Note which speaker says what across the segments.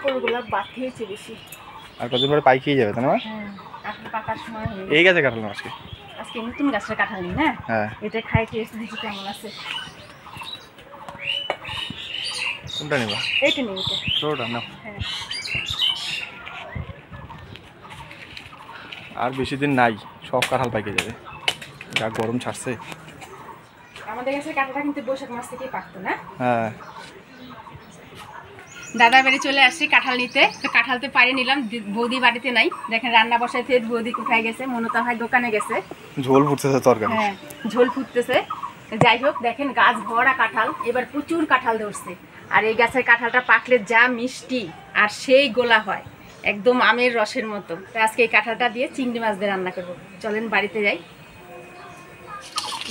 Speaker 1: কাপড়গুলো বাতি হয়েছে বেশি।
Speaker 2: আর কতদিন পরে পাইকেই যাবে তাই না?
Speaker 1: হ্যাঁ, কাঁঠাল পাকার সময় হয়ে
Speaker 2: এই গাছে কাঁঠাল আজকে?
Speaker 1: আজকে নতুন গাছের কাঁঠাল নি না?
Speaker 2: হ্যাঁ।
Speaker 1: এটা খাই টেস্ট দেখি কেমন আছে।
Speaker 2: কোনটা নিবা?
Speaker 1: এইটা নিই, এটা
Speaker 2: ছোটটা নাও।
Speaker 1: হ্যাঁ।
Speaker 2: আর বেশি দিন নাই, সব কাঁঠাল পাইকে যাবে, যা গরম ছাড়ছে।
Speaker 1: আমাদের কাছে কাঁঠালটা কিন্তু বৈশাখ মাস থেকেই পাকতো না?
Speaker 2: হ্যাঁ।
Speaker 1: দাদা বাড়ি চলে আসছি কাঁঠাল নিতে, তো কাঁঠাল তো পাড়ে নিলাম। বৌদি বাড়িতে নাই, দেখেন রান্না বসাইতে বৌদি কোথায় গেছে, মনতা ভাই দোকানে গেছে।
Speaker 2: ঝোল ফুটতেছে তরকারি।
Speaker 1: হ্যাঁ, ঝোল ফুটতেছে। যাই হোক, দেখেন গাছ ভরা কাঁঠাল, এবার প্রচুর কাঁঠাল ধরছে। আর এই গাছের কাঁঠালটা পাকলে যা মিষ্টি আর সেই গোলা হয়, একদম আমের রসের মতো। তো আজকে এই কাঁঠালটা দিয়ে চিংড়ি মাছ দিয়ে রান্না করবো। চলেন বাড়িতে যাই।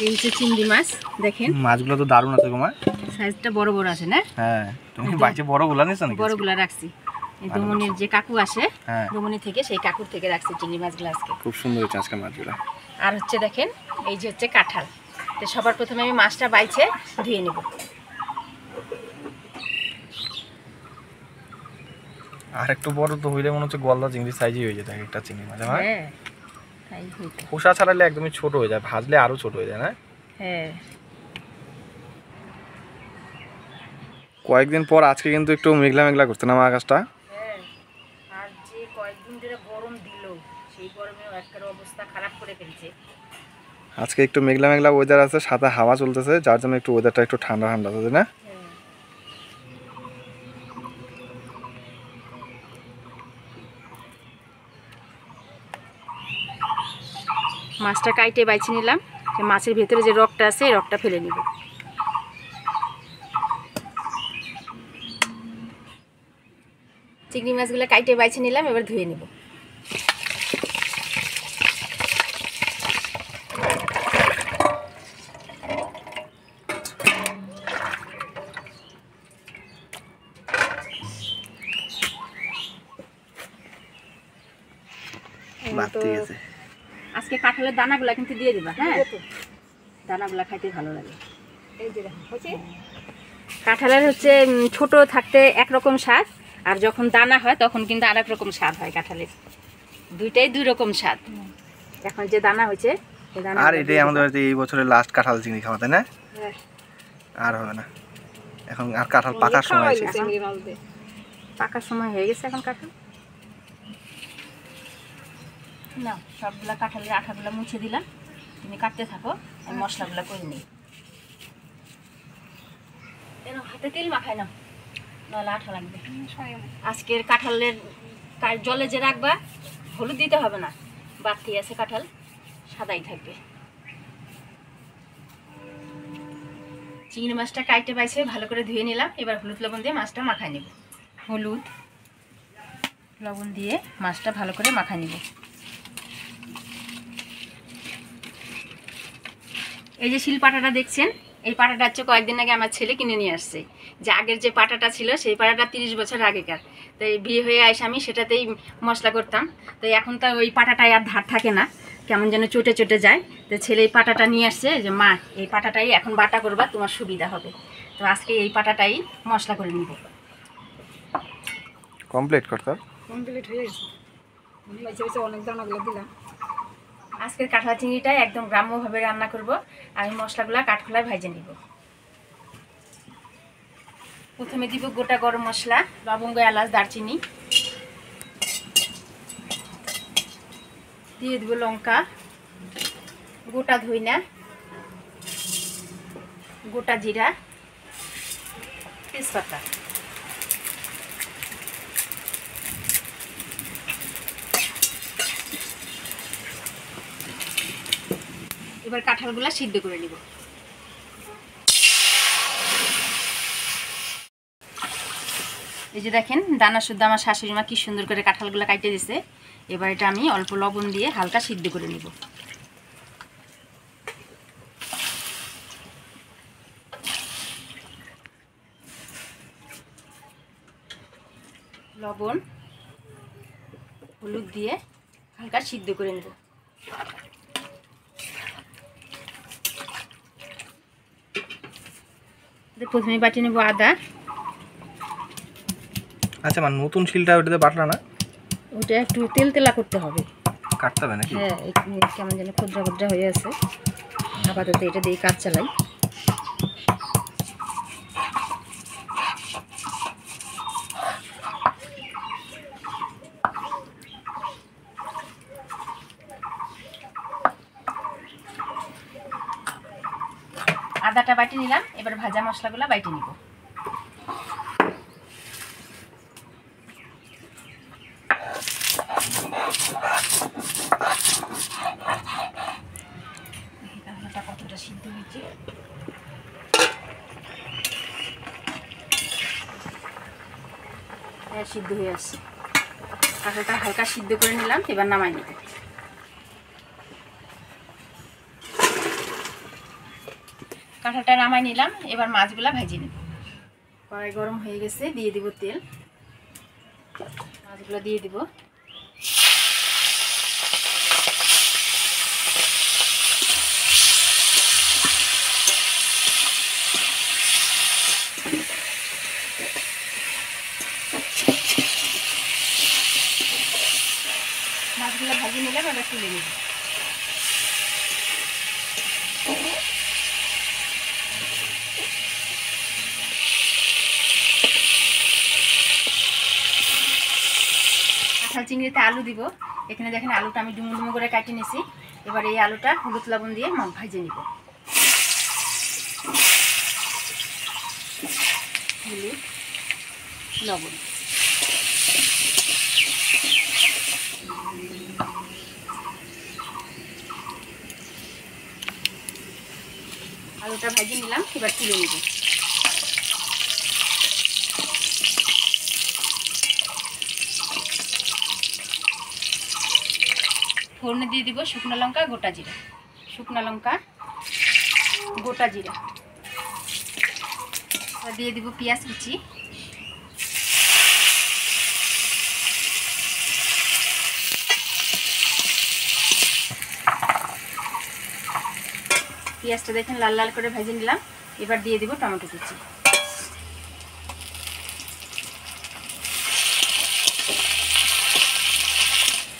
Speaker 1: এই হচ্ছে চিংড়ি মাছ, দেখেন
Speaker 2: মাছগুলো তো দারুণ আছে তোমার,
Speaker 1: সাইজটা বড় বড় আছে না?
Speaker 2: হ্যাঁ। তুমি বাইচে বড়গুলা নিছো নাকি?
Speaker 1: বড়গুলা রাখছি, এই দমনির যে কাকু আসে,
Speaker 2: হ্যাঁ,
Speaker 1: দমনি থেকে, সেই কাকুর থেকে রাখছি চিংড়ি মাছগুলো আজকে।
Speaker 2: খুব সুন্দর হয়েছে আজকে মাছগুলো।
Speaker 1: আর হচ্ছে দেখেন, এই যে হচ্ছে কাঁঠাল। তো সবার প্রথমে আমি মাছটা বাইছে ধুয়ে নেব।
Speaker 2: আর একটু বড় তো হইলে মনে হচ্ছে গলদা চিংড়ি সাইজই হয়ে যায় একটা চিংড়ি মাছ।
Speaker 1: হ্যাঁ, তাই হইতো।
Speaker 2: খোসা ছাড়ালে একদমই ছোট হয়ে যায়, ভাজলে আরো ছোট হয়ে যায় না?
Speaker 1: হ্যাঁ।
Speaker 2: কয়েকদিন পর আজকে কিন্তু একটু মেঘলা মেঘলা করছে না আকাশটা?
Speaker 1: হ্যাঁ, আর যে কয়েকদিন ধরে গরম দিল, সেই গরমেও একটা অবস্থা খারাপ করে ফেলছে।
Speaker 2: আজকে একটু মেঘলা মেঘলা ওয়েদার আছে, সাথে হাওয়া চলতেছে, যার জন্য একটু ওয়েদারটা একটু ঠান্ডা ঠান্ডা আছে না?
Speaker 1: মাছটা কাইটে বাইছে নিলাম, মাছের ভেতরে যে রকটা আছে এই রকটা ফেলে নিব। চিংড়ি মাছগুলো কাইটে বাইছে নিলাম, এবার ধুয়ে নিব। আজকে কাঁঠালের দানাগুলা কিন্তু দিয়ে দিবা, হ্যাঁ? দানাগুলা খাইতে ভালো লাগে। কাঁঠালের হচ্ছে ছোট থাকতে একরকম স্বাদ, আর যখন দানা হয় তখন কিন্তু আর এক রকম স্বাদ হয় কাঁঠালের। দুইটাই দুই রকম স্বাদ। এখন যে দানা হয়েছে,
Speaker 2: আর এটাই আমাদের এই বছরের লাস্ট কাঁঠাল চিংড়ি খাওয়া, তাই না? আর হবে না, এখন আর কাঁঠাল পাকার সময় এসেছে।
Speaker 1: পাকার সময় হয়ে গেছে এখন কাঁঠাল। না, সবগুলা কাঁঠালের আঠাগুলো মুছে দিলাম, তুমি কাটতে থাকো, আমি মশলাগুলো করে নিই। হাতে তেল মাখাই না, নাহলে আঠা লাগবে। আজকের কাঁঠালের জলে যে রাখবা, হলুদ দিতে হবে না, বাড়তি আছে কাঁঠাল, সাদাই থাকবে। চিংড়ি মাছটা কাইটে বাইছে ভালো করে ধুয়ে নিলাম, এবার হলুদ লবণ দিয়ে মাছটা মাখাই নিব। হলুদ লবণ দিয়ে মাছটা ভালো করে মাখাই নিব। এই যে শিল পাটাটা দেখছেন, এই পাটাটা হচ্ছে কয়েকদিন আগে আমার ছেলে কিনে নিয়ে আসছে। যে আগের যে পাটাটা ছিল, সেই পাটাটা 30 বছর আগেকার। তাই বিয়ে হয়ে আসে আমি সেটাতেই মশলা করতাম। তাই এখন তো ওই পাটাটাই আর ধার থাকে না, কেমন যেন চটে চটে যায়। তো ছেলে এই পাটাটা নিয়ে আসছে, যে মা এই পাটাটাই এখন বাটা করবা, তোমার সুবিধা হবে। তো আজকে এই পাটাটাই মশলা করে নিব।
Speaker 2: কমপ্লিট করতে
Speaker 1: কমপ্লিট হয়ে গেছে, অনেক দানাগুলো দিলাম। আজকের কাঁঠাল চিংড়িটা একদম গ্রাম্যভাবে রান্না করব। আমি মশলাগুলো কাঠখোলায় ভেজে নিব। প্রথমে দিব গোটা গরম মশলা, লবঙ্গ, এলাচ, দারচিনি, দিয়ে দিব লঙ্কা, গোটা ধইনা, গোটা জিরা, তেজপাতা। এবার কাঁঠালগুলো সিদ্ধ করে নিব। এই যে দেখেন, দানা শুদ্ধ আমার শাশুড়ি মা কি সুন্দর করে কাঁঠালগুলো কাটে দিছে। এবার এটা আমি অল্প লবণ দিয়ে হালকা সিদ্ধ করে নিব। লবণ হলুদ দিয়ে হালকা সিদ্ধ করে নেব। প্রথমে বাটি নেব আদা,
Speaker 2: আচ্ছা মানে নতুন শিলটা ওটাতে বাটলা না?
Speaker 1: ওটা একটু তেলতেলা করতে হবে।
Speaker 2: কাটতে হবে নাকি?
Speaker 1: হ্যাঁ, কেমন যেন খুদ্রা খুদ্রা হয়ে আছে। আপাতত এটা দিয়ে কাজ চালাই। আদাটা বাটি নিলাম, এবার ভাজা মশলাগুলো বাইটে নিব। আদাটা কতটা সিদ্ধ হয়েছে, হ্যাঁ সিদ্ধ হয়ে আসছে। কাঁঠালটা হালকা সিদ্ধ করে নিলাম, এবার নামাই নেব। কাঁঠালটা নামাই নিলাম, এবার মাছগুলা ভেজে নেব। কড়াই গরম হয়ে গেছে, দিয়ে দিব তেল। মাছগুলো দিয়ে দিব। মাছগুলো ভাজি নিলাম, এবার তুলে নেব। কাঁঠাল চিংড়িতে আলু দিব। এখানে দেখেন আলুটা আমি ডুমো ডুমো করে কাটিয়ে নিয়েছি। এবার এই আলুটা হলুদ লবণ দিয়ে ভাজে নিব। হলুদ লবণ, আলুটা ভাজি নিলাম, এবার তুলে নিব। ফোড়নে দিয়ে দিব শুকনো লঙ্কা গোটা জিরা, শুকনো লঙ্কা গোটা জিরা। দিয়ে দিব পেঁয়াজ কুচি, পেঁয়াজটা দেখেন লাল লাল করে ভেজে নিলাম। এবার দিয়ে দিব টমেটো কুচি,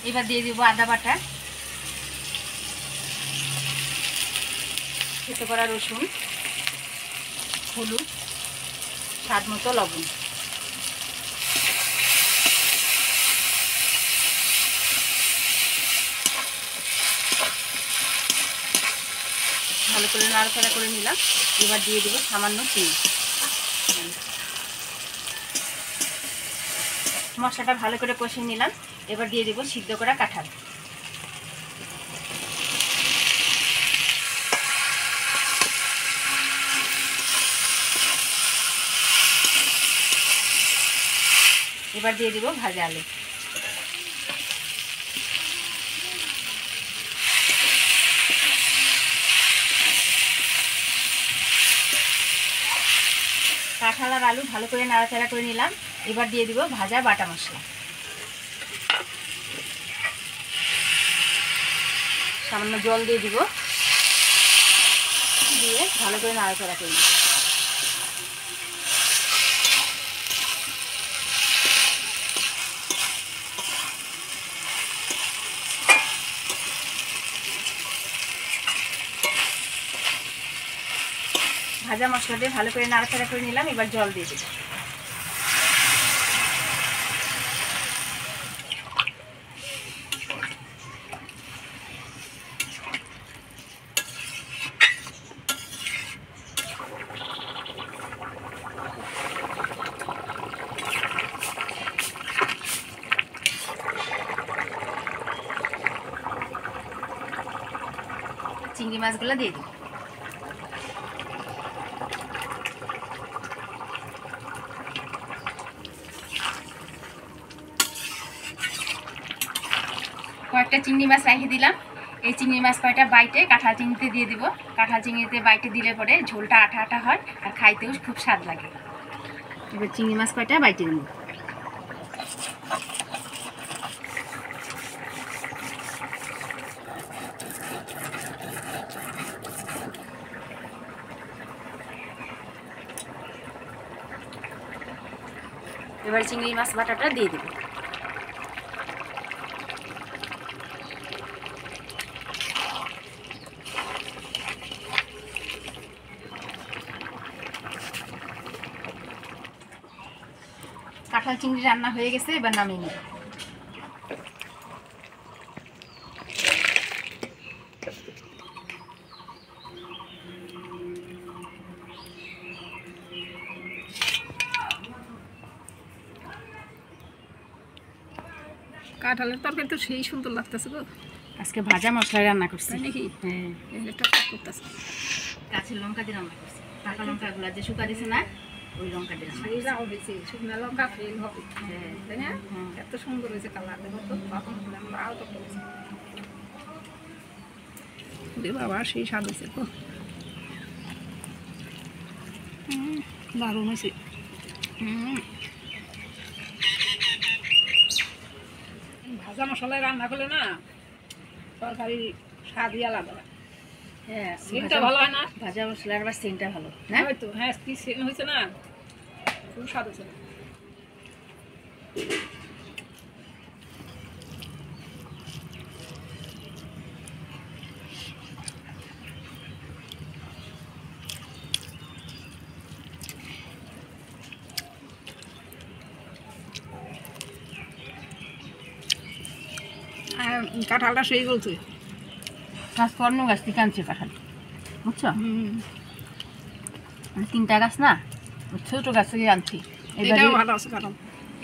Speaker 1: এবার দিয়ে দিব আদা বাটা, থেতো করা রসুন, হলুদ, স্বাদ মতো লবণ। ভালো করে নাড়াচাড়া করে নিলাম। এবার দিয়ে দিব সামান্য চিনি। মশলাটা ভালো করে কষিয়ে নিলাম। এবার দিয়ে দিব সিদ্ধ করা কাঁঠাল। এবার দিয়ে দিব ভাজা আলু। কাঁঠাল আর আলু ভালো করে নাড়াচাড়া করে নিলাম। এবার দিয়ে দিব ভাজা বাটা মশলা, সামান্য জল দিয়ে দিব, দিয়ে ভালো করে নাড়াচাড়া করে নিব। ভাজা মশলা দিয়ে ভালো করে নাড়াচাড়া করে নিলাম। এবার জল দিয়ে দেব। চিংড়ি মাছগুলো দিয়ে দেব। কয়েকটা চিংড়ি মাছ রেখে দিলাম। এই চিংড়ি মাছ কয়টা বাইটে কাঁঠাল চিংড়িতে দিয়ে দিব। কাঁঠাল চিংড়িতে বাইটে দিলে পরে ঝোলটা আঠা আঠা হয় আর খাইতেও খুব স্বাদ লাগে। এবার চিংড়ি মাছ কয়টা বাইটে দিব। এবার চিংড়ি মাছ বাটাটা দিয়ে দেবো। কাঁঠাল চিংড়ি রান্না হয়ে গেছে, এবার নামিয়ে নেব।
Speaker 3: কাঁঠালের তরকারি তো সেই সুন্দর লাগতেছে গো।
Speaker 1: আজকে ভাজা মশলায় রান্না করছি।
Speaker 3: তাই নাকি?
Speaker 1: হ্যাঁ,
Speaker 3: এটা করতেছে।
Speaker 1: কাঁচের লঙ্কা দিয়ে রান্না করছি। পাকা লঙ্কাগুলো যে শুকা দিছে না, ওই লঙ্কা দিয়ে রান্না করছি।
Speaker 3: যাও হয়েছে শুকনো লঙ্কা ফেল হবে,
Speaker 1: হ্যাঁ,
Speaker 3: তাই না?
Speaker 1: হুম।
Speaker 3: এত সুন্দর হয়েছে কালার, দেখো তো তখন আমরা আলাদা করেছি। ওরে বাবা সেই স্বাদ হয়েছে গো। দারুণ হয়েছে। ভাজা মশলায় রান্না করলে না তরকারি স্বাদই আলাদা।
Speaker 1: হ্যাঁ,
Speaker 3: সেন্টটা ভালো হয় না?
Speaker 1: ভাজা মশলার আবার সেন্টটা ভালো না?
Speaker 3: হয়তো হ্যাঁ, কি সেন্ট হয়েছে না, খুব স্বাদ হয়েছে। কাঁঠালটা সেই বলছে
Speaker 1: গাছ কর্ণ গাছ থেকে আনছে কাঁঠাল, বুঝছো? তিনটা গাছ না, ছোটো গাছ থেকে আনছি।
Speaker 3: এটাও ভালো আছে কাঁঠাল।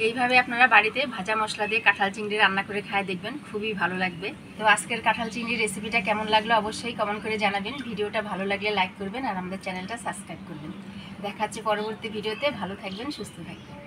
Speaker 1: এইভাবে আপনারা বাড়িতে ভাজা মশলা দিয়ে কাঁঠাল চিংড়ি রান্না করে খায় দেখবেন, খুবই ভালো লাগবে। তো আজকের কাঁঠাল চিংড়ি রেসিপিটা কেমন লাগলো অবশ্যই কমেন্ট করে জানাবেন। ভিডিওটা ভালো লাগলে লাইক করবেন আর আমাদের চ্যানেলটা সাবস্ক্রাইব করবেন। দেখা হচ্ছে পরবর্তী ভিডিওতে। ভালো থাকবেন, সুস্থ থাকবেন।